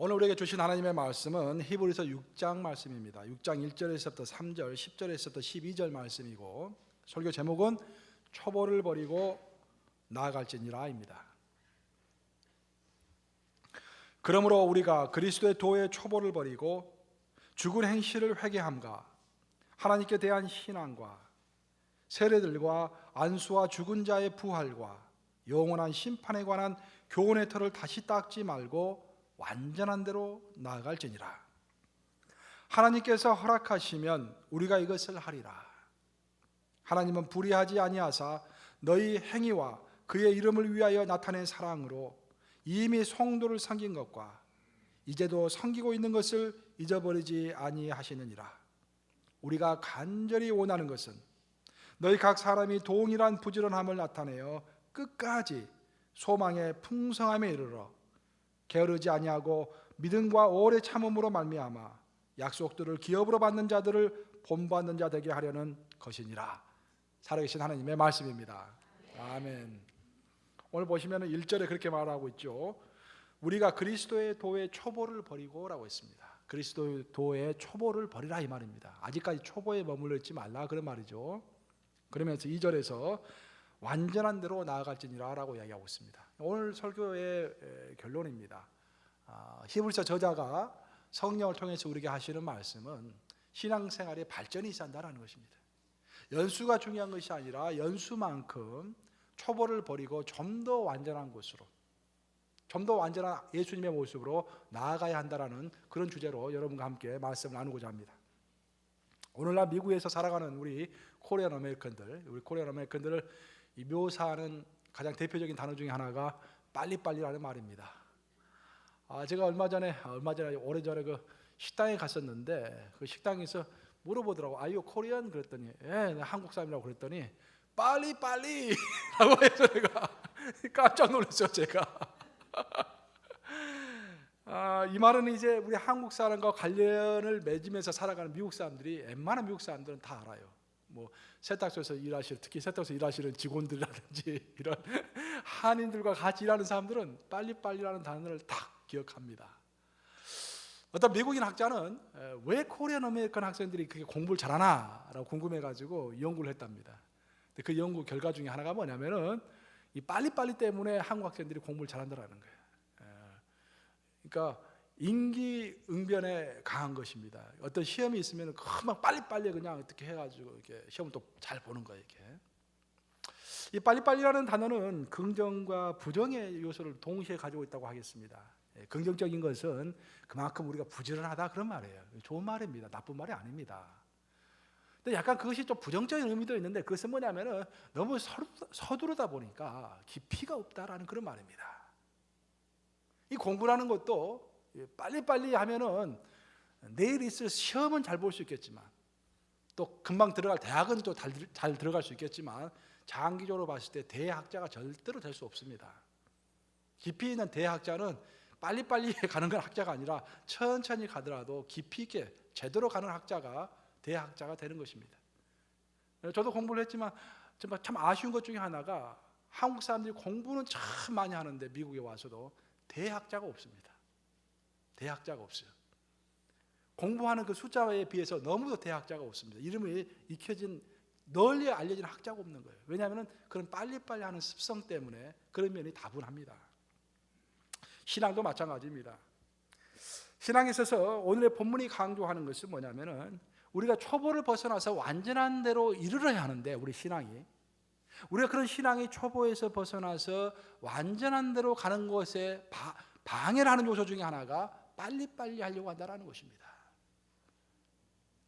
오늘 우리에게 주신 하나님의 말씀은 히브리서 6장 말씀입니다. 6장 1절에서부터 3절, 10절에서부터 12절 말씀이고, 설교 제목은 초보를 버리고 나아갈지니라입니다. 그러므로 우리가 그리스도의 도의 초보를 버리고 죽은 행실을 회개함과 하나님께 대한 신앙과 세례들과 안수와 죽은 자의 부활과 영원한 심판에 관한 교훈의 털을 다시 닦지 말고 완전한 대로 나아갈지니라. 하나님께서 허락하시면 우리가 이것을 하리라. 하나님은 불의하지 아니하사 너희 행위와 그의 이름을 위하여 나타낸 사랑으로 이미 성도를 섬긴 것과 이제도 섬기고 있는 것을 잊어버리지 아니하시느니라. 우리가 간절히 원하는 것은 너희 각 사람이 동일한 부지런함을 나타내어 끝까지 소망의 풍성함에 이르러 게으르지 아니하고 믿음과 오래 참음으로 말미암아 약속들을 기업으로 받는 자들을 본받는 자 되게 하려는 것이니라. 살아계신 하나님의 말씀입니다. 아멘. 오늘 보시면 1절에 그렇게 말하고 있죠. 우리가 그리스도의 도의 초보를 버리고 라고 했습니다. 그리스도의 도의 초보를 버리라 이 말입니다. 아직까지 초보에 머물러 있지 말라 그런 말이죠. 그러면서 2절에서 완전한 대로 나아갈지니라 라고 이야기하고 있습니다. 오늘 설교의 결론입니다. 히브리서 저자가 성령을 통해서 우리에게 하시는 말씀은 신앙생활에 발전이 있어야 한다는 것입니다. 연수가 중요한 것이 아니라 연수만큼 초보를 버리고 좀 더 완전한 곳으로, 좀 더 완전한 예수님의 모습으로 나아가야 한다는 그런 주제로 여러분과 함께 말씀을 나누고자 합니다. 오늘날 미국에서 살아가는 우리 코리안 아메리칸들을 이 묘사하는 가장 대표적인 단어 중에 하나가 빨리빨리라는 말입니다. 제가 오래전에 그 식당에 갔었는데 그 식당에서 물어보더라고. Are you Korean? 그랬더니 예, 한국 사람이라고 그랬더니 빨리 라고 해서 내가 깜짝 놀랐어요. 제가 이 말은 이제 우리 한국 사람과 관련을 맺으면서 살아가는 미국 사람들이, 웬만한 미국 사람들은 다 알아요. 뭐 세탁소에서 특히 세탁소에서 일하시는 직원들이라든지 이런 한인들과 같이 일하는 사람들은 빨리빨리라는 단어를 딱 기억합니다. 어떤 미국인 학자는 왜 코리안 아메리칸 학생들이 그렇게 공부를 잘하나 라고 궁금해가지고 연구를 했답니다. 근데 그 연구 결과 중에 하나가 뭐냐면은 이 빨리빨리 때문에 한국 학생들이 공부를 잘한다는 거예요. 그러니까 임기응변에 강한 것입니다. 어떤 시험이 있으면 금방 빨리빨리 그냥 어떻게 해가지고 이렇게 시험을 또 잘 보는 거예요. 이렇게. 이 빨리빨리라는 단어는 긍정과 부정의 요소를 동시에 가지고 있다고 하겠습니다. 긍정적인 것은 그만큼 우리가 부지런하다 그런 말이에요. 좋은 말입니다. 나쁜 말이 아닙니다. 근데 약간 그것이 좀 부정적인 의미도 있는데, 그것은 뭐냐면은 너무 서두르다 보니까 깊이가 없다라는 그런 말입니다. 이 공부라는 것도 빨리빨리 하면은 내일 있을 시험은 잘 볼 수 있겠지만, 또 금방 들어갈 대학은 또 잘 들어갈 수 있겠지만, 장기적으로 봤을 때 대학자가 절대로 될 수 없습니다. 깊이 있는 대학자는 빨리빨리 가는 건 학자가 아니라 천천히 가더라도 깊이 있게 제대로 가는 학자가 대학자가 되는 것입니다. 저도 공부를 했지만 정말 참 아쉬운 것 중에 하나가, 한국 사람들이 공부는 참 많이 하는데 미국에 와서도 대학자가 없습니다. 대학자가 없어요. 공부하는 그 숫자에 비해서 너무도 대학자가 없습니다. 이름이 익혀진, 널리 알려진 학자가 없는 거예요. 왜냐하면 그런 빨리빨리 하는 습성 때문에 그런 면이 다분합니다. 신앙도 마찬가지입니다. 신앙에 있어서 오늘의 본문이 강조하는 것은 뭐냐면은, 우리가 초보를 벗어나서 완전한 대로 이르러야 하는데, 우리가 그런 신앙이 초보에서 벗어나서 완전한 대로 가는 것에 방해를 하는 요소 중에 하나가 빨리빨리 하려고 한다는 것입니다.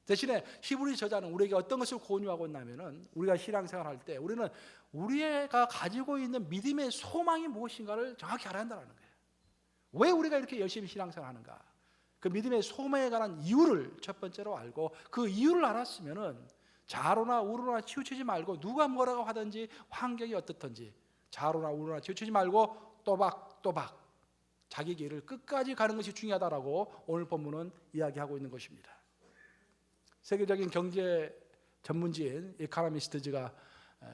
대신에 히브리 저자는 우리에게 어떤 것을 권유하고 있냐면은, 우리가 신앙생활 할 때 우리는 우리가 가지고 있는 믿음의 소망이 무엇인가를 정확히 알아야 한다는 거예요. 왜 우리가 이렇게 열심히 신앙생활 하는가? 그 믿음의 소망에 관한 이유를 첫 번째로 알고, 그 이유를 알았으면은 좌로나 우로나 치우치지 말고, 누가 뭐라고 하든지 환경이 어떻든지 좌로나 우로나 치우치지 말고 또박또박 자기 길을 끝까지 가는 것이 중요하다라고 오늘 본문은 이야기하고 있는 것입니다. 세계적인 경제 전문지인 이코노미스트가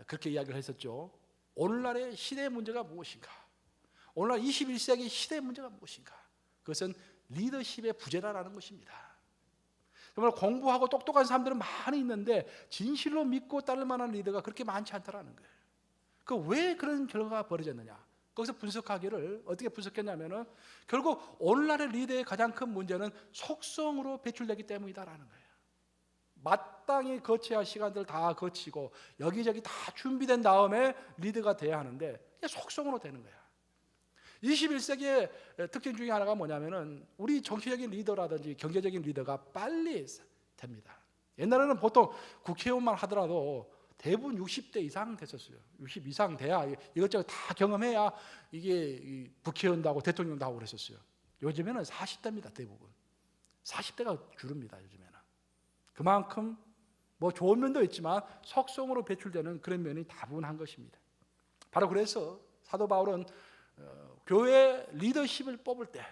그렇게 이야기를 했었죠. 오늘날의 시대의 문제가 무엇인가? 오늘날 21세기 시대의 문제가 무엇인가? 그것은 리더십의 부재라는 것입니다. 정말 공부하고 똑똑한 사람들은 많이 있는데 진실로 믿고 따를 만한 리더가 그렇게 많지 않다라는 거예요. 왜 그런 결과가 벌어졌느냐? 거기서 분석하기를 어떻게 분석했냐면은 결국 오늘날의 리더의 가장 큰 문제는 속성으로 배출되기 때문이다라는 거예요. 마땅히 거쳐야 할 시간들 다 거치고 여기저기 다 준비된 다음에 리더가 돼야 하는데 속성으로 되는 거야. 21세기의 특징 중에 하나가 뭐냐면은 우리 정치적인 리더라든지 경제적인 리더가 빨리 됩니다. 옛날에는 보통 국회의원만 하더라도 대부분 60대 이상 됐었어요. 60 이상 돼야 이것저것 다 경험해야 이게 국회의원도 하고 대통령도 하고 그랬었어요. 요즘에는 40대입니다. 대부분 40대가 주릅니다. 요즘에는 그만큼 뭐 좋은 면도 있지만 속성으로 배출되는 그런 면이 다분한 것입니다. 바로 그래서 사도 바울은 교회 리더십을 뽑을 때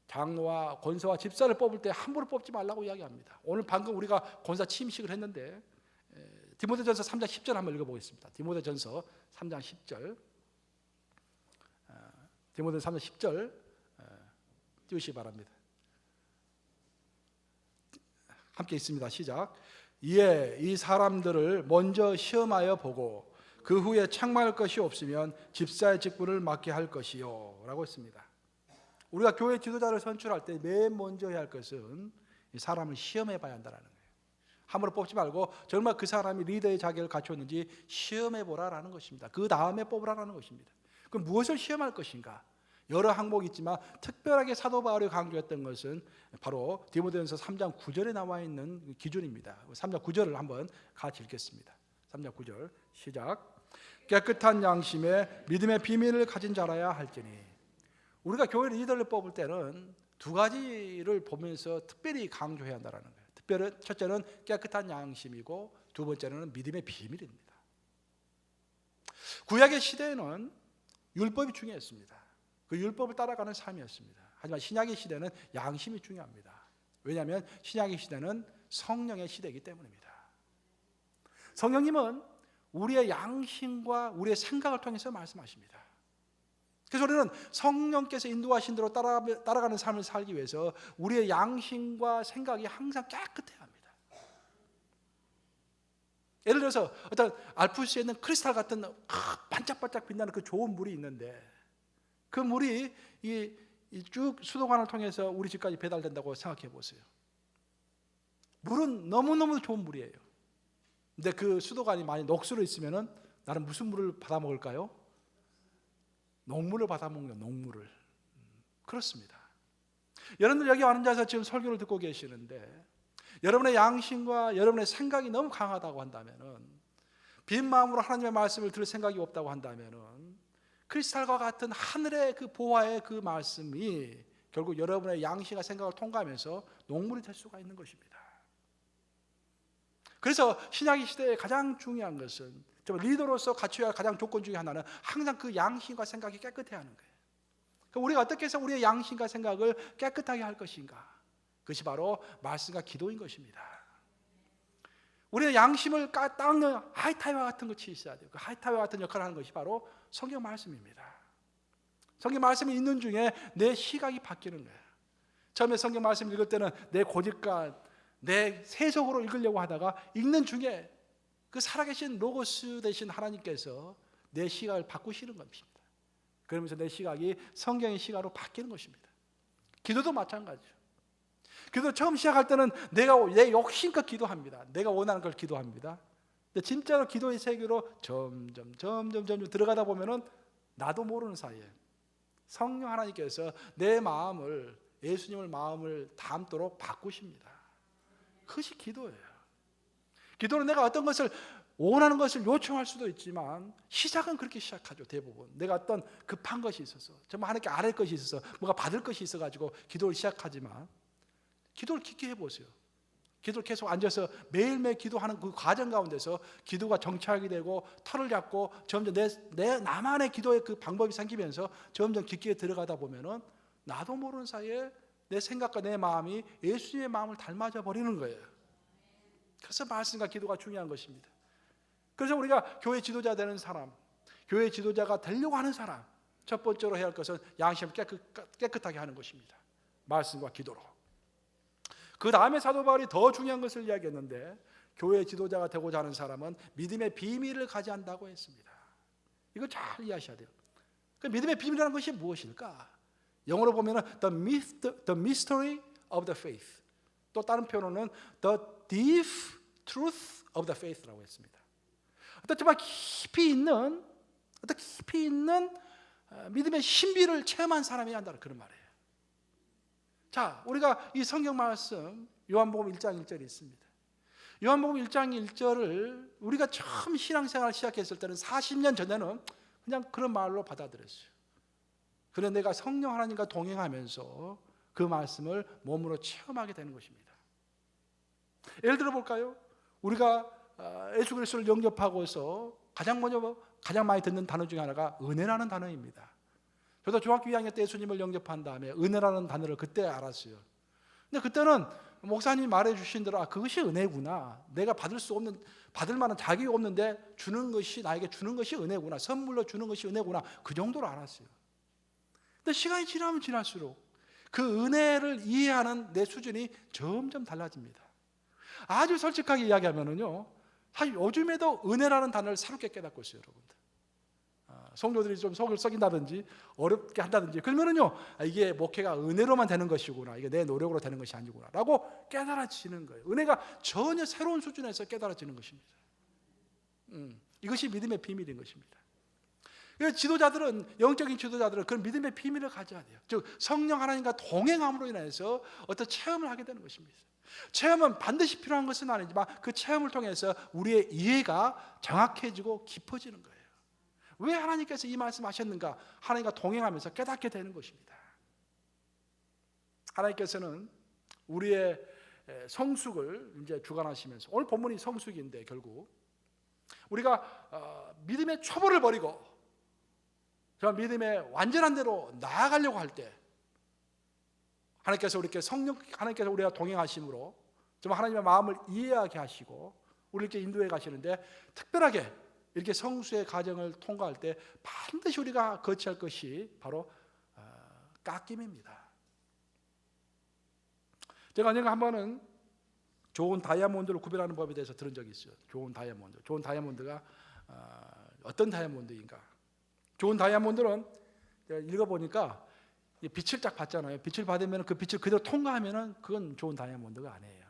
장로와 권사와 집사를 뽑을 때 함부로 뽑지 말라고 이야기합니다. 오늘 방금 우리가 권사 취임식을 했는데 디모데전서 3장 10절 한번 읽어보겠습니다. 디모데전서 3장 10절 디모데전서 3장 10절 띄우시기 바랍니다. 함께 있습니다. 시작. 이에 이 사람들을 먼저 시험하여 보고 그 후에 책망할 것이 없으면 집사의 직분을 맡게 할 것이요 라고 했습니다. 우리가 교회 지도자를 선출할 때 맨 먼저 해야 할 것은 이 사람을 시험해 봐야 한다는 거예요. 함부로 뽑지 말고 정말 그 사람이 리더의 자격을 갖췄는지 시험해 보라라는 것입니다. 그 다음에 뽑으라는 것입니다. 그럼 무엇을 시험할 것인가? 여러 항목이 있지만 특별하게 사도 바울이 강조했던 것은 바로 디모데전서 3장 9절에 나와 있는 기준입니다. 3장 9절을 한번 같이 읽겠습니다. 3장 9절 시작. 깨끗한 양심에 믿음의 비밀을 가진 자라야 할지니. 우리가 교회 리더를 뽑을 때는 두 가지를 보면서 특별히 강조해야 한다는 거예요. 특별히 첫째는 깨끗한 양심이고 두 번째는 믿음의 비밀입니다. 구약의 시대에는 율법이 중요했습니다. 그 율법을 따라가는 삶이었습니다. 하지만 신약의 시대는 양심이 중요합니다. 왜냐하면 신약의 시대는 성령의 시대이기 때문입니다. 성령님은 우리의 양심과 우리의 생각을 통해서 말씀하십니다. 그래서 우리는 성령께서 인도하신 대로 따라가는 삶을 살기 위해서 우리의 양심과 생각이 항상 깨끗해야 합니다. 예를 들어서 어떤 알프스에 있는 크리스탈 같은 반짝반짝 빛나는 그 좋은 물이 있는데 그 물이 쭉 수도관을 통해서 우리 집까지 배달된다고 생각해 보세요. 물은 너무너무 좋은 물이에요. 근데 그 수도관이 많이 녹수로 있으면은 나는 무슨 물을 받아 먹을까요? 녹물을 받아 먹는 녹물을. 그렇습니다. 여러분들 여기 앉아서 지금 설교를 듣고 계시는데 여러분의 양심과 여러분의 생각이 너무 강하다고 한다면은 빈 마음으로 하나님의 말씀을 들을 생각이 없다고 한다면은 크리스탈과 같은 하늘의 그 보화의 그 말씀이 결국 여러분의 양심과 생각을 통과하면서 녹물이 될 수가 있는 것입니다. 그래서 신약의 시대에 가장 중요한 것은 리더로서 갖춰야 할 가장 조건 중에 하나는 항상 그 양심과 생각이 깨끗해야 하는 거예요. 그럼 우리가 어떻게 해서 우리의 양심과 생각을 깨끗하게 할 것인가? 그것이 바로 말씀과 기도인 것입니다. 우리의 양심을 닦는 하이타이와 같은 것이 있어야 돼요. 그 하이타이와 같은 역할을 하는 것이 바로 성경 말씀입니다. 성경 말씀이 있는 중에 내 시각이 바뀌는 거예요. 처음에 성경 말씀 읽을 때는 내 고집과 내 세속으로 읽으려고 하다가 읽는 중에 그 살아계신 로고스 되신 하나님께서 내 시각을 바꾸시는 겁니다. 그러면서 내 시각이 성경의 시각으로 바뀌는 것입니다. 기도도 마찬가지죠. 기도 처음 시작할 때는 내가 내 욕심껏 기도합니다. 내가 원하는 걸 기도합니다. 근데 진짜로 기도의 세계로 점점 들어가다 보면은 나도 모르는 사이에 성령 하나님께서 내 마음을 예수님을 마음을 담도록 바꾸십니다. 그것이 기도예요. 기도는 내가 어떤 것을 원하는 것을 요청할 수도 있지만 시작은 그렇게 시작하죠. 대부분 내가 어떤 급한 것이 있어서 정말 하나님께 아뢰 것이 있어서 뭔가 받을 것이 있어가지고 기도를 시작하지만 기도를 깊게 해보세요. 기도를 계속 앉아서 매일매일 기도하는 그 과정 가운데서 기도가 정착이 되고 털을 잡고 점점 내 나만의 기도의 그 방법이 생기면서 점점 깊게 들어가다 보면은 나도 모르는 사이에 내 생각과 내 마음이 예수님의 마음을 닮아져 버리는 거예요. 그래서 말씀과 기도가 중요한 것입니다. 그래서 우리가 교회 지도자 되는 사람, 교회 지도자가 되려고 하는 사람, 첫 번째로 해야 할 것은 양심을 깨끗하게 하는 것입니다. 말씀과 기도로. 그 다음에 사도 바울이 더 중요한 것을 이야기했는데, 교회 지도자가 되고자 하는 사람은 믿음의 비밀을 가져한다고 했습니다. 이거 잘 이해하셔야 돼요. 그 믿음의 비밀이라는 것이 무엇일까? 영어로 보면은 the mystery of the faith. 또 다른 표현으로는 the deep truth of the faith라고 했습니다. 어떤 정말 깊이 있는 믿음의 신비를 체험한 사람이 한다는 그런 말이에요. 자, 우리가 이 성경 말씀 요한복음 1장 1절이 있습니다. 요한복음 1장 1절을 우리가 처음 신앙생활을 시작했을 때는 40년 전에는 그냥 그런 말로 받아들였어요. 그래 내가 성령 하나님과 동행하면서 그 말씀을 몸으로 체험하게 되는 것입니다. 예를 들어 볼까요? 우리가 예수 그리스도를 영접하고서 가장 많이 듣는 단어 중에 하나가 은혜라는 단어입니다. 저도 중학교 2학년 때 예수님을 영접한 다음에 은혜라는 단어를 그때 알았어요. 근데 그때는 목사님이 말해 주신 대로 그것이 은혜구나. 내가 받을 만한 자격이 없는데 나에게 주는 것이 은혜구나. 선물로 주는 것이 은혜구나. 그 정도로 알았어요. 근데 시간이 지나면 지날수록 그 은혜를 이해하는 내 수준이 점점 달라집니다. 아주 솔직하게 이야기하면은요, 사실 요즘에도 은혜라는 단어를 새롭게 깨닫고 있어요, 여러분들. 성도들이 좀 속을 썩인다든지 어렵게 한다든지 그러면은요, 이게 목회가 은혜로만 되는 것이구나, 이게 내 노력으로 되는 것이 아니구나 라고 깨달아지는 거예요. 은혜가 전혀 새로운 수준에서 깨달아지는 것입니다. 이것이 믿음의 비밀인 것입니다. 영적인 지도자들은 그런 믿음의 비밀을 가져야 돼요. 즉 성령 하나님과 동행함으로 인해서 어떤 체험을 하게 되는 것입니다. 체험은 반드시 필요한 것은 아니지만 그 체험을 통해서 우리의 이해가 정확해지고 깊어지는 거예요. 왜 하나님께서 이 말씀하셨는가? 하나님과 동행하면서 깨닫게 되는 것입니다. 하나님께서는 우리의 성숙을 이제 주관하시면서, 오늘 본문이 성숙인데 결국 우리가 믿음의 초보를 버리고 저 믿음의 완전한 대로 나아가려고 할 때 하나님께서 하나님께서 우리가 동행하심으로 정말 하나님의 마음을 이해하게 하시고 우리를 이렇게 인도해 가시는데, 특별하게 이렇게 성수의 과정을 통과할 때 반드시 우리가 거치할 것이 바로 깎임입니다. 제가 언젠가 한 번은 좋은 다이아몬드를 구별하는 법에 대해서 들은 적이 있어요. 좋은 다이아몬드가 어떤 다이아몬드인가? 좋은 다이아몬드는 제가 읽어보니까 빛을 딱 받잖아요. 빛을 받으면 그 빛을 그대로 통과하면 그건 좋은 다이아몬드가 아니에요.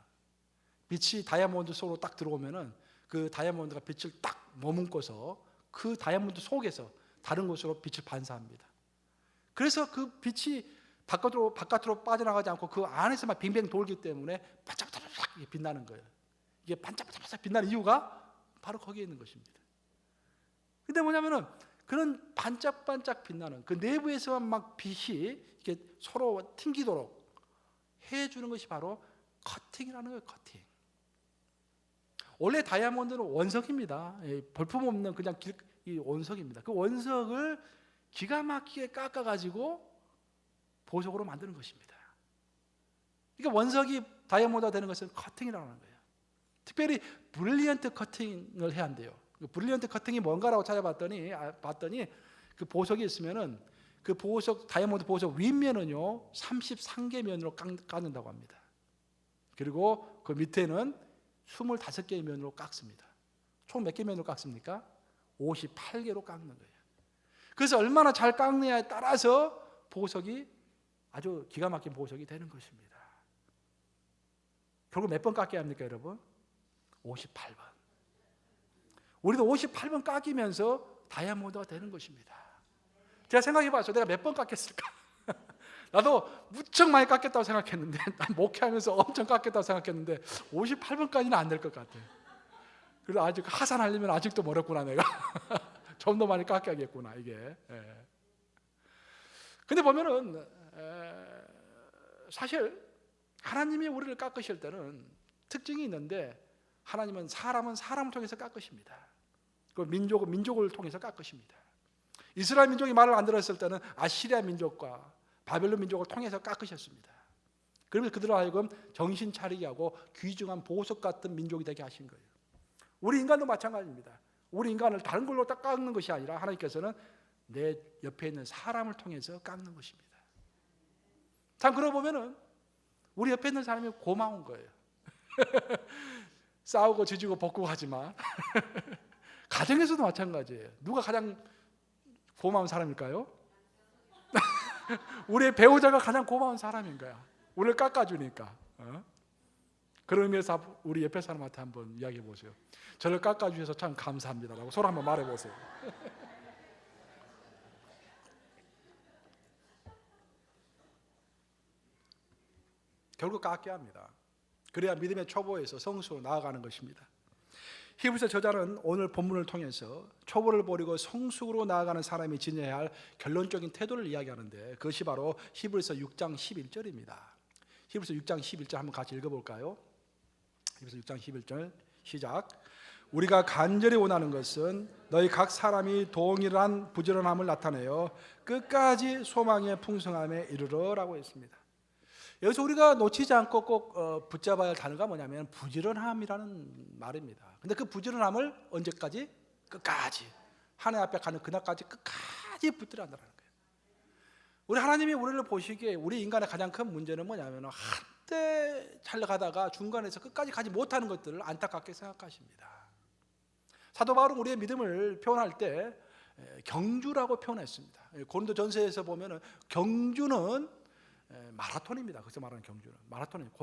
빛이 다이아몬드 속으로 딱 들어오면 그 다이아몬드가 빛을 딱 머금고서 그 다이아몬드 속에서 다른 곳으로 빛을 반사합니다. 그래서 그 빛이 바깥으로 빠져나가지 않고 그 안에서만 빙빙 돌기 때문에 반짝반짝 빛나는 거예요. 이게 반짝반짝 빛나는 이유가 바로 거기에 있는 것입니다. 근데 뭐냐면은 그런 반짝반짝 빛나는 그 내부에서만 막 빛이 이렇게 서로 튕기도록 해주는 것이 바로 커팅이라는 거예요. 커팅. 원래 다이아몬드는 원석입니다. 볼품 없는 그냥 이 원석입니다. 그 원석을 기가 막히게 깎아가지고 보석으로 만드는 것입니다. 그러니까 원석이 다이아몬드가 되는 것은 커팅이라는 거예요. 특별히 브릴리언트 커팅을 해야 한대요. 브릴리언트 커팅이 뭔가라고 찾아봤더니 그 보석이 있으면은 그 다이아몬드 보석 윗면은요 33개 면으로 깎는다고 합니다. 그리고 그 밑에는 25개의 면으로 깎습니다. 총 몇 개 면으로 깎습니까? 58개로 깎는 거예요. 그래서 얼마나 잘 깎느냐에 따라서 보석이 아주 기가 막힌 보석이 되는 것입니다. 결국 몇 번 깎여야 합니까, 여러분? 58번. 우리도 58번 깎이면서 다이아몬드가 되는 것입니다. 제가 생각해 봤어요. 내가 몇 번 깎였을까? 나도 무척 많이 깎였다고 생각했는데, 난 목회하면서 엄청 깎였다고 생각했는데 58번까지는 안 될 것 같아요. 그래서 아직 하산하려면 아직도 멀었구나 내가. 좀 더 많이 깎여야겠구나 이게. 근데 보면은 사실 하나님이 우리를 깎으실 때는 특징이 있는데, 하나님은 사람을 통해서 깎으십니다. 그 민족을 통해서 깎으십니다. 이스라엘 민족이 말을 안 들었을 때는 아시리아 민족과 바벨론 민족을 통해서 깎으셨습니다. 그러면서 그들을 하여금 정신 차리게 하고 귀중한 보석 같은 민족이 되게 하신 거예요. 우리 인간도 마찬가지입니다. 우리 인간을 다른 걸로 딱 깎는 것이 아니라 하나님께서는 내 옆에 있는 사람을 통해서 깎는 것입니다. 참 그러고 보면은 우리 옆에 있는 사람이 고마운 거예요. 싸우고 지지고 볶고 하지만 가정에서도 마찬가지예요. 누가 가장 고마운 사람일까요? 우리의 배우자가 가장 고마운 사람인 거야. 우리를 깎아주니까. 그런 의미에서 우리 옆에 사람한테 한번 이야기해 보세요. 저를 깎아주셔서 참 감사합니다 라고 서로 한번 말해 보세요. 결국 깎여야 합니다. 그래야 믿음의 초보에서 성수로 나아가는 것입니다. 히브리서 저자는 오늘 본문을 통해서 초보를 버리고 성숙으로 나아가는 사람이 지녀야 할 결론적인 태도를 이야기하는데, 그것이 바로 히브리서 6장 11절입니다. 히브리서 6장 11절 한번 같이 읽어볼까요? 히브리서 6장 11절 시작. 우리가 간절히 원하는 것은 너희 각 사람이 동일한 부지런함을 나타내어 끝까지 소망의 풍성함에 이르러라고 했습니다. 여기서 우리가 놓치지 않고 꼭 붙잡아야 할 단어가 뭐냐면 부지런함이라는 말입니다. 근데 그 부지런함을 언제까지? 끝까지. 하나님 앞에 가는 그날까지 끝까지 붙들어야 한다는 거예요. 우리 하나님이 우리를 보시기에 우리 인간의 가장 큰 문제는 뭐냐면 한때 잘 가다가 중간에서 끝까지 가지 못하는 것들을 안타깝게 생각하십니다. 사도 바울은 우리의 믿음을 표현할 때 경주라고 표현했습니다. 고린도전서에서 보면은 경주는 마라톤입니다. 그래서 말하는 경주는 마라톤입니다.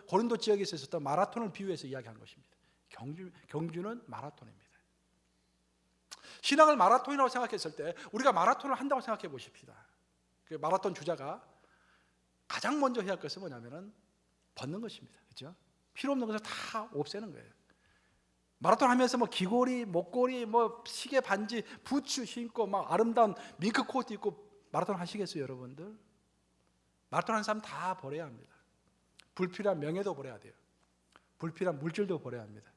고린도 지역에서 있었던 마라톤을 비유해서 이야기한 것입니다. 경주는 마라톤입니다. 신앙을 마라톤이라고 생각했을 때 우리가 마라톤을 한다고 생각해 보십시다. 그 마라톤 주자가 가장 먼저 해야 할 것은 뭐냐면은 벗는 것입니다. 그렇죠? 필요 없는 것을 다 없애는 거예요. 마라톤 하면서 뭐 귀걸이, 목걸이, 뭐 시계, 반지, 부츠 신고 막 아름다운 밍크 코트 입고 마라톤 하시겠어요, 여러분들? 마라톤 하는 사람 다 버려야 합니다. 불필요한 명예도 버려야 돼요. 불필요한 물질도 버려야 합니다.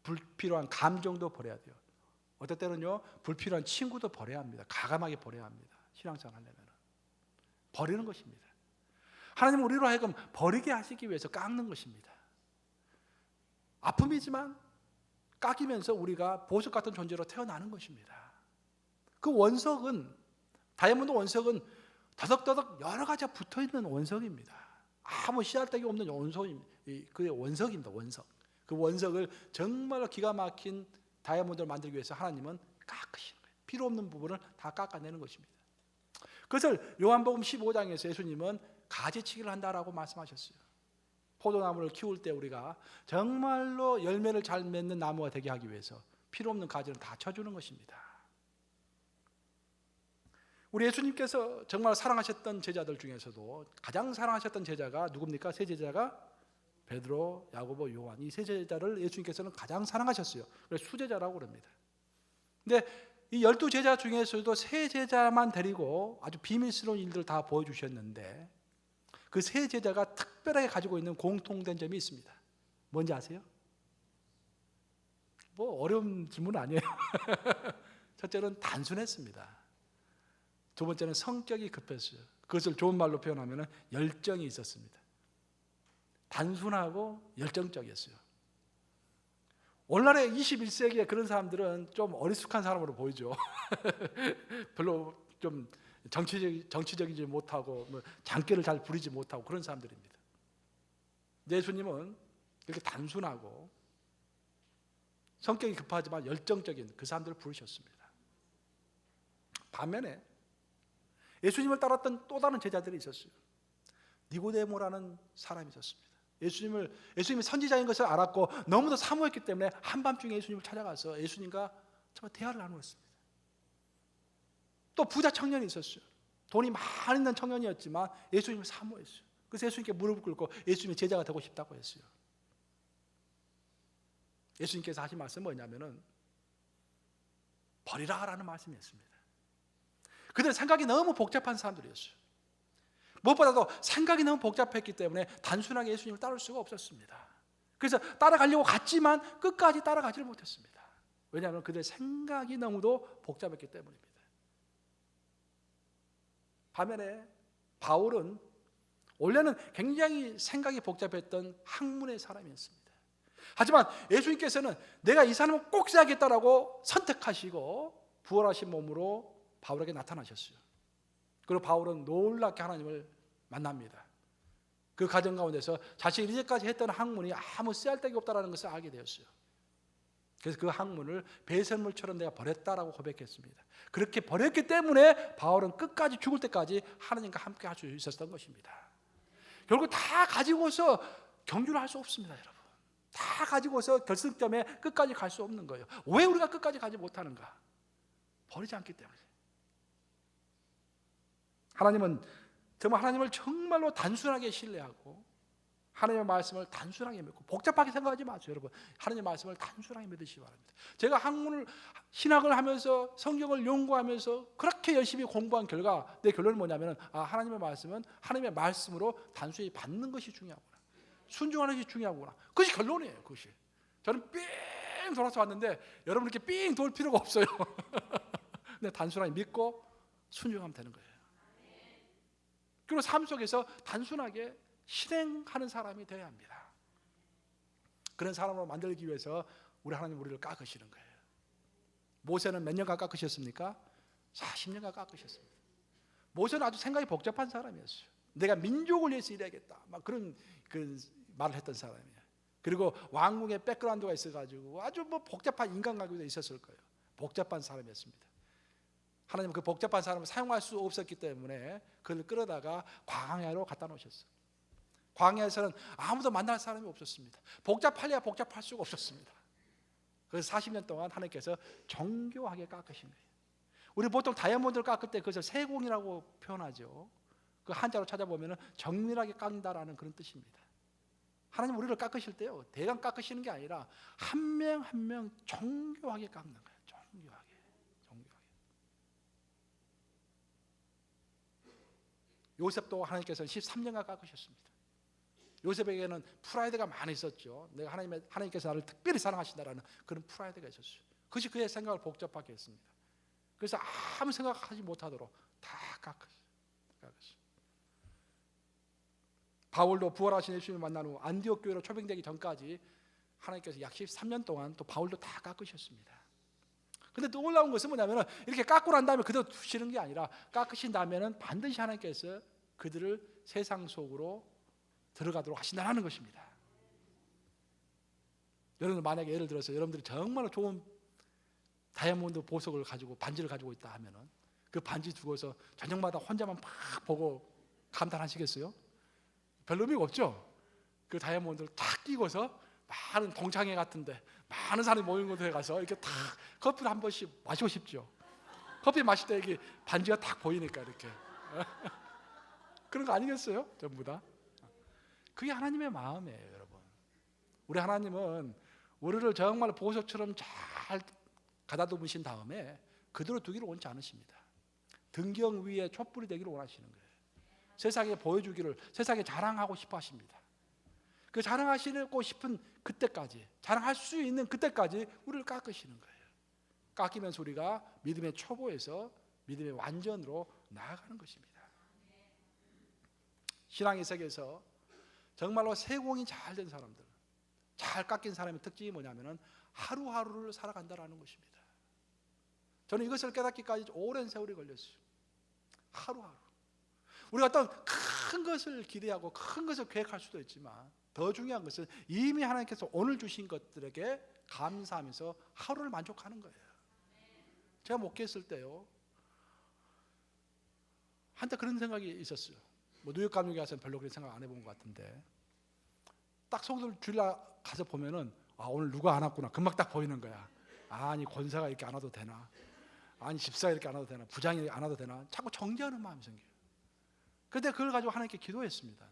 불필요한 감정도 버려야 돼요. 어떨 때는요, 불필요한 친구도 버려야 합니다. 가감하게 버려야 합니다. 신앙생활 하려면 버리는 것입니다. 하나님은 우리로 하여금 버리게 하시기 위해서 깎는 것입니다. 아픔이지만 깎이면서 우리가 보석 같은 존재로 태어나는 것입니다. 그 원석은, 다이아몬드 원석은 더덕더덕 여러 가지가 붙어있는 원석입니다. 아무 씨알데기 없는 그 원석입니다. 원석. 그 원석을 정말로 기가 막힌 다이아몬드를 만들기 위해서 하나님은 깎으시는 거예요. 필요 없는 부분을 다 깎아내는 것입니다. 그것을 요한복음 15장에서 예수님은 가지치기를 한다라고 말씀하셨어요. 포도나무를 키울 때 우리가 정말로 열매를 잘 맺는 나무가 되게 하기 위해서 필요 없는 가지를 다 쳐주는 것입니다. 우리 예수님께서 정말 사랑하셨던 제자들 중에서도 가장 사랑하셨던 제자가 누굽니까? 세 제자가 베드로, 야고보, 요한, 이 세 제자를 예수님께서는 가장 사랑하셨어요. 그래서 수제자라고 그럽니다. 근데 이 12제자 중에서도 세 제자만 데리고 아주 비밀스러운 일들을 다 보여주셨는데, 그 세 제자가 특별하게 가지고 있는 공통된 점이 있습니다. 뭔지 아세요? 뭐 어려운 질문은 아니에요. 첫째는 단순했습니다. 두 번째는 성격이 급했어요. 그것을 좋은 말로 표현하면 열정이 있었습니다. 단순하고 열정적이었어요. 오늘날의 21세기에 그런 사람들은 좀 어리숙한 사람으로 보이죠. 별로 좀 정치적이지 못하고 뭐 장기를 잘 부리지 못하고 그런 사람들입니다. 예수님은 이렇게 단순하고 성격이 급하지만 열정적인 그 사람들을 부르셨습니다. 반면에 예수님을 따랐던 또 다른 제자들이 있었어요. 니고데모라는 사람이 있었습니다. 예수님이 선지자인 것을 알았고 너무도 사모했기 때문에 한밤중에 예수님을 찾아가서 예수님과 정말 대화를 나누었습니다. 또 부자 청년이 있었어요. 돈이 많이 있는 청년이었지만 예수님을 사모했어요. 그래서 예수님께 무릎을 꿇고 예수님의 제자가 되고 싶다고 했어요. 예수님께서 하신 말씀은 뭐냐면은 버리라라는 말씀이었습니다. 그들은 생각이 너무 복잡한 사람들이었어요. 무엇보다도 생각이 너무 복잡했기 때문에 단순하게 예수님을 따를 수가 없었습니다. 그래서 따라가려고 갔지만 끝까지 따라가지를 못했습니다. 왜냐하면 그들의 생각이 너무도 복잡했기 때문입니다. 반면에 바울은 원래는 굉장히 생각이 복잡했던 학문의 사람이었습니다. 하지만 예수님께서는 내가 이 사람을 꼭 써야겠다라고 선택하시고 부활하신 몸으로 바울에게 나타나셨어요. 그리고 바울은 놀랍게 하나님을 만납니다. 그 과정 가운데서 자신이 이제까지 했던 학문이 아무 쓰잘데기 없다는 것을 알게 되었어요. 그래서 그 학문을 배설물처럼 내가 버렸다라고 고백했습니다. 그렇게 버렸기 때문에 바울은 끝까지 죽을 때까지 하나님과 함께 할 수 있었던 것입니다. 결국 다 가지고서 경주를 할 수 없습니다, 여러분. 다 가지고서 결승점에 끝까지 갈 수 없는 거예요. 왜 우리가 끝까지 가지 못하는가? 버리지 않기 때문에. 하나님은 하나님을 정말로 단순하게 신뢰하고 하나님의 말씀을 단순하게 믿고 복잡하게 생각하지 마세요, 여러분. 하나님의 말씀을 단순하게 믿으시기 바랍니다. 제가 신학을 하면서 성경을 연구하면서 그렇게 열심히 공부한 결과 내 결론은 뭐냐면 하나님의 말씀은 하나님의 말씀으로 단순히 받는 것이 중요하구나. 순종하는 것이 중요하구나. 그것이 결론이에요. 그것이. 저는 삥 돌아서 왔는데 여러분 이렇게 삥 돌 필요가 없어요. 근데 단순하게 믿고 순종하면 되는 거예요. 그리고 삶 속에서 단순하게 실행하는 사람이 되어야 합니다. 그런 사람으로 만들기 위해서 우리 하나님 우리를 깎으시는 거예요. 모세는 몇 년간 깎으셨습니까? 40년간 깎으셨습니다. 모세는 아주 생각이 복잡한 사람이었어요. 내가 민족을 위해서 일해야겠다, 막 그런 말을 했던 사람이에요. 그리고 왕궁에 백그라운드가 있어가지고 아주 복잡한 인간관계도 있었을 거예요. 복잡한 사람이었습니다. 하나님은 그 복잡한 사람을 사용할 수 없었기 때문에 그를 끌어다가 광야로 갖다 놓으셨어요. 광야에서는 아무도 만날 사람이 없었습니다. 복잡하려야 복잡할 수가 없었습니다. 그래서 40년 동안 하나님께서 정교하게 깎으신 거예요. 우리 보통 다이아몬드를 깎을 때 그것을 세공이라고 표현하죠. 그 한자로 찾아보면 정밀하게 깎는다라는 그런 뜻입니다. 하나님 우리를 깎으실 때요, 대강 깎으시는 게 아니라 한 명 한 명 정교하게 깎는 거예요. 정교하게. 요셉도 하나님께서 13년간 깎으셨습니다. 요셉에게는 프라이드가 많이 있었죠. 내가 하나님께서 나를 특별히 사랑하신다라는 그런 프라이드가 있었어요. 그것이 그의 생각을 복잡하게 했습니다. 그래서 아무 생각하지 못하도록 다 깎았어요. 바울도 부활하신 예수님을 만난 후 안디옥 교회로 초빙되기 전까지 하나님께서 약 13년 동안 또 바울도 다 깎으셨습니다. 근데 놀라운 것은 뭐냐면 이렇게 깎고 난 다음에 그대로 두시는 게 아니라 깎으신 다음에는 반드시 하나님께서 그들을 세상 속으로 들어가도록 하신다는 것입니다. 여러분 만약에 예를 들어서 여러분들이 정말 좋은 다이아몬드 보석을 가지고 반지를 가지고 있다 하면은 그 반지 두고서 저녁마다 혼자만 막 보고 감탄하시겠어요? 별 의미가 없죠. 그 다이아몬드를 탁 끼고서 많은 동창회 같은데 많은 사람이 모인 곳에 가서 이렇게 탁 커피를 한 번씩 마시고 싶죠. 커피 마실 때 이게 반지가 탁 보이니까 이렇게 그런 거 아니겠어요? 전부 다. 그게 하나님의 마음이에요, 여러분. 우리 하나님은 우리를 정말 보석처럼 잘 가다듬으신 다음에 그대로 두기를 원치 않으십니다. 등경 위에 촛불이 되기를 원하시는 거예요. 세상에 보여주기를, 세상에 자랑하고 싶어 하십니다. 그 자랑하시고 싶은 그때까지, 자랑할 수 있는 그때까지 우리를 깎으시는 거예요. 깎이면서 우리가 믿음의 초보에서 믿음의 완전으로 나아가는 것입니다. 신앙의 세계에서 정말로 세공이 잘 된 사람들, 잘 깎인 사람의 특징이 뭐냐면 하루하루를 살아간다라는 것입니다. 저는 이것을 깨닫기까지 오랜 세월이 걸렸어요. 하루하루. 우리가 어떤 큰 것을 기대하고 큰 것을 계획할 수도 있지만 더 중요한 것은 이미 하나님께서 오늘 주신 것들에게 감사하면서 하루를 만족하는 거예요. 제가 목회했을 때요, 한때 그런 생각이 있었어요. 뉴욕 감옥에 가서는 별로 그런 생각 안 해본 것 같은데 딱 성도들 주일날 가서 보면은 오늘 누가 안 왔구나 금방 딱 보이는 거야. 아니 권사가 이렇게 안 와도 되나, 아니 집사가 이렇게 안 와도 되나, 부장이 이렇게 안 와도 되나, 자꾸 정죄하는 마음이 생겨요. 그런데 그걸 가지고 하나님께 기도했습니다.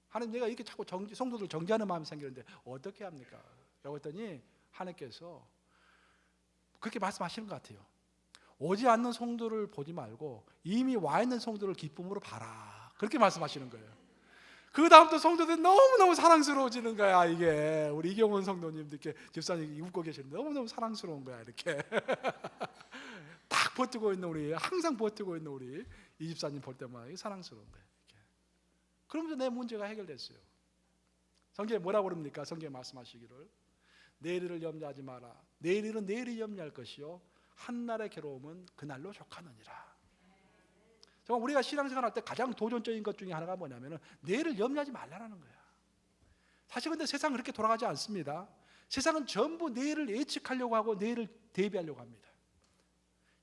하나님, 내가 이렇게 자꾸 성도들 정죄하는 마음이 생기는데 어떻게 합니까? 라고 했더니 하나님께서 그렇게 말씀하시는 것 같아요. 오지 않는 성도를 보지 말고 이미 와 있는 성도를 기쁨으로 봐라, 그렇게 말씀하시는 거예요. 그 다음부터 성도들이 너무너무 사랑스러워지는 거야. 이게 우리 이경원 성도님도 이렇게 집사님이 웃고 계시는데 너무너무 사랑스러운 거야. 이렇게 딱 버티고 있는 우리, 항상 버티고 있는 우리 이 집사님 볼 때마다 사랑스러운 거예요. 이렇게. 그러면서 내 문제가 해결됐어요. 성경에 뭐라고 그럽니까? 성경에 말씀하시기를 내일을 염려하지 마라. 내일은 내일이 염려할 것이요 한날의 괴로움은 그날로 족하느니라. 정말 우리가 신앙생활 할 때 가장 도전적인 것 중에 하나가 뭐냐면은 내일을 염려하지 말라는 거야. 사실 근데 세상은 그렇게 돌아가지 않습니다. 세상은 전부 내일을 예측하려고 하고 내일을 대비하려고 합니다.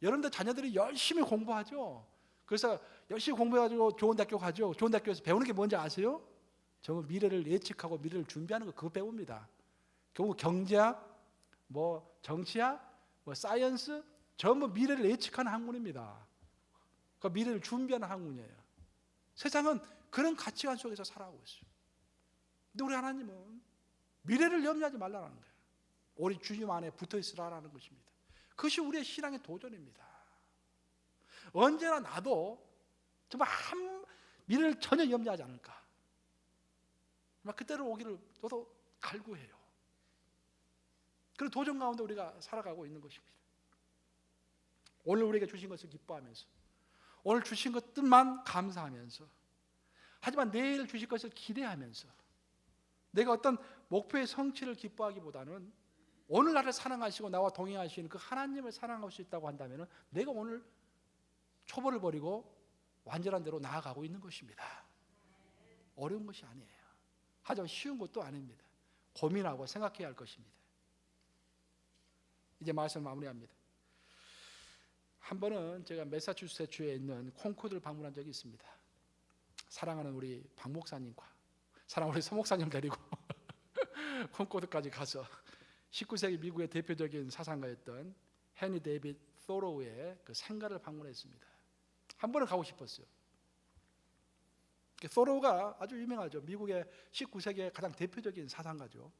여러분들 자녀들이 열심히 공부하죠. 그래서 열심히 공부해가지고 좋은 대학교 가죠. 좋은 대학교에서 배우는 게 뭔지 아세요? 전부 미래를 예측하고 미래를 준비하는 거, 그거 배웁니다. 결국 경제학, 뭐 정치학, 뭐 사이언스, 전부 미래를 예측하는 학문입니다. 그 미래를 준비하는 학문이에요. 세상은 그런 가치관 속에서 살아가고 있어요. 근데 우리 하나님은 미래를 염려하지 말라는 거예요. 우리 주님 안에 붙어 있으라는 것입니다. 그것이 우리의 신앙의 도전입니다. 언제나 나도 정말 미래를 전혀 염려하지 않을까. 정말 그때로 오기를 저도 갈구해요. 그런 도전 가운데 우리가 살아가고 있는 것입니다. 오늘 우리에게 주신 것을 기뻐하면서, 오늘 주신 것들만 감사하면서, 하지만 내일 주실 것을 기대하면서, 내가 어떤 목표의 성취를 기뻐하기보다는 오늘 나를 사랑하시고 나와 동행하시는 그 하나님을 사랑할 수 있다고 한다면 내가 오늘 초보를 버리고 완전한 대로 나아가고 있는 것입니다. 어려운 것이 아니에요. 하지만 쉬운 것도 아닙니다. 고민하고 생각해야 할 것입니다. 이제 말씀을 마무리합니다. 한 번은 제가 매사추세츠에 있는 콩코드를 방문한 적이 있습니다. 사랑하는 우리 박 목사님과 사랑하는 우리 서 목사님 데리고 콩코드까지 가서 19세기 미국의 대표적인 사상가였던 헤니 데이빗 소로우의 그 생가를 방문했습니다. 한 번은 가고 싶었어요. 소로우가 아주 유명하죠. 미국의 19세기의 가장 대표적인 사상가죠.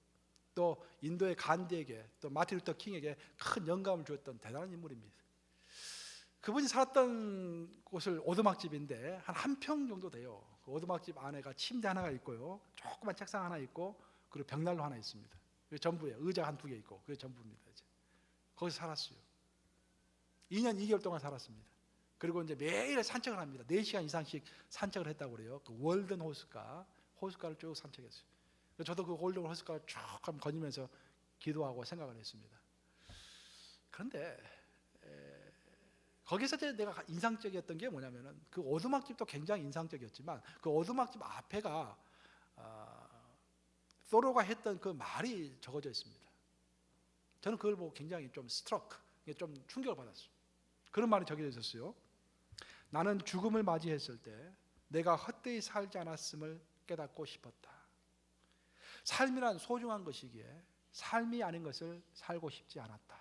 또 인도의 간디에게, 또 마틴 루터 킹에게 큰 영감을 주었던 대단한 인물입니다. 그분이 살았던 곳을 오두막집인데 한 평 정도 돼요. 그 오두막집 안에가 침대 하나가 있고요, 조그만 책상 하나 있고, 그리고 벽난로 하나 있습니다. 그게 전부예요. 의자 한 두 개 있고, 그게 전부입니다. 이제 거기서 살았어요. 2년 2개월 동안 살았습니다. 그리고 이제 매일 산책을 합니다. 4시간 이상씩 산책을 했다고 그래요. 그 월든 호숫가를 쭉 산책했어요. 저도 그 월든 호숫가를 쭉 거니면서 기도하고 생각을 했습니다. 그런데 거기서 내가 인상적이었던 게 뭐냐면은, 그 오두막집도 굉장히 인상적이었지만 그 오두막집 앞에가 소로가 했던 그 말이 적어져 있습니다. 저는 그걸 보고 굉장히 좀 좀 충격을 받았어요. 그런 말이 적혀져 있었어요. 나는 죽음을 맞이했을 때 내가 헛되이 살지 않았음을 깨닫고 싶었다. 삶이란 소중한 것이기에 삶이 아닌 것을 살고 싶지 않았다.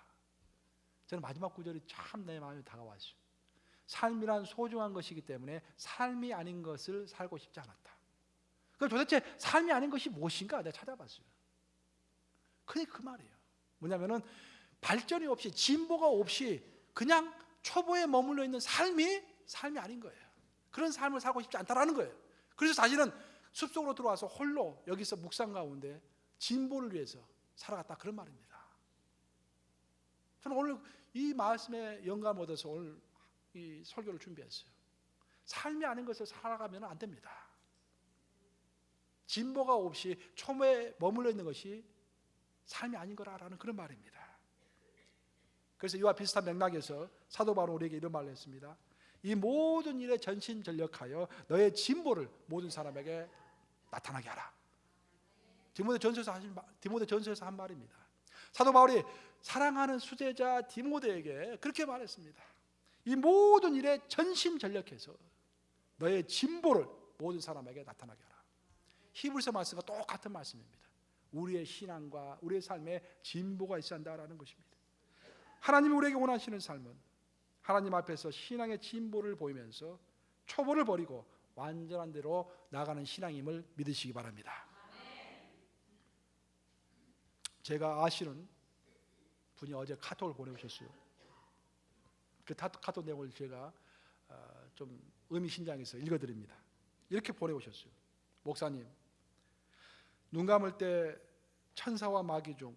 저는 마지막 구절이 참 내 마음에 다가왔어요. 삶이란 소중한 것이기 때문에 삶이 아닌 것을 살고 싶지 않았다. 그럼 도대체 삶이 아닌 것이 무엇인가 내가 찾아봤어요. 그러니까 그 말이에요. 뭐냐면은 발전이 없이, 진보가 없이 그냥 초보에 머물러 있는 삶이 아닌 거예요. 그런 삶을 살고 싶지 않다라는 거예요. 그래서 자신은 숲속으로 들어와서 홀로 여기서 묵상 가운데 진보를 위해서 살아갔다, 그런 말입니다. 저는 오늘 이 말씀에 영감을 얻어서 오늘 이 설교를 준비했어요. 삶이 아닌 것을 살아가면 안 됩니다. 진보가 없이 초보에 머물러 있는 것이 삶이 아닌 거라는 그런 말입니다. 그래서 이와 비슷한 맥락에서 사도 바울은 우리에게 이런 말을 했습니다. 이 모든 일에 전심전력하여 너의 진보를 모든 사람에게 나타나게 하라. 디모데전서에서 한 말입니다. 사도 바울이 사랑하는 수제자 디모데에게 그렇게 말했습니다. 이 모든 일에 전심전력해서 너의 진보를 모든 사람에게 나타나게 하라. 히브리서 말씀과 똑같은 말씀입니다. 우리의 신앙과 우리의 삶에 진보가 있어야 한다는 것입니다. 하나님이 우리에게 원하시는 삶은 하나님 앞에서 신앙의 진보를 보이면서 초보를 버리고 완전한 대로 나가는 신앙임을 믿으시기 바랍니다. 제가 아시는 분이 어제 카톡을 보내오셨어요. 그 카톡 내용을 제가 좀 의미심장해서 읽어드립니다. 이렇게 보내오셨어요. 목사님, 눈 감을 때 천사와 마귀 중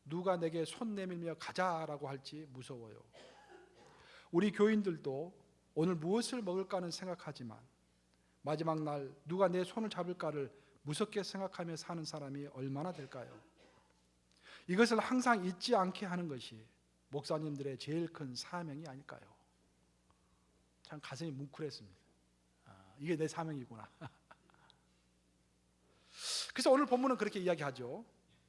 누가 내게 손 내밀며 가자라고 할지 무서워요. 우리 교인들도 오늘 무엇을 먹을까는 생각하지만 마지막 날 누가 내 손을 잡을까를 무섭게 생각하며 사는 사람이 얼마나 될까요? 이것을 항상 잊지 않게 하는 것이 목사님들의 제일 큰 사명이 아닐까요? 참 가슴이 뭉클했습니다. 이게 내 사명이구나. 그래서 오늘 본문은 그렇게 이야기하죠.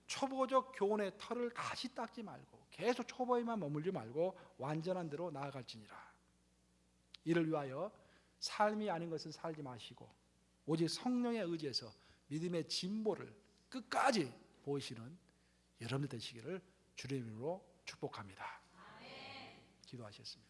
초보적 교훈의 털을 다시 닦지 말고 계속 초보에만 머물지 말고 완전한 대로 나아갈지니라. 이를 위하여 삶이 아닌 것을 살지 마시고 오직 성령의 의지에서 믿음의 진보를 끝까지 보이시는 여러분들 되시기를 주님으로 축복합니다. 기도하셨습니다.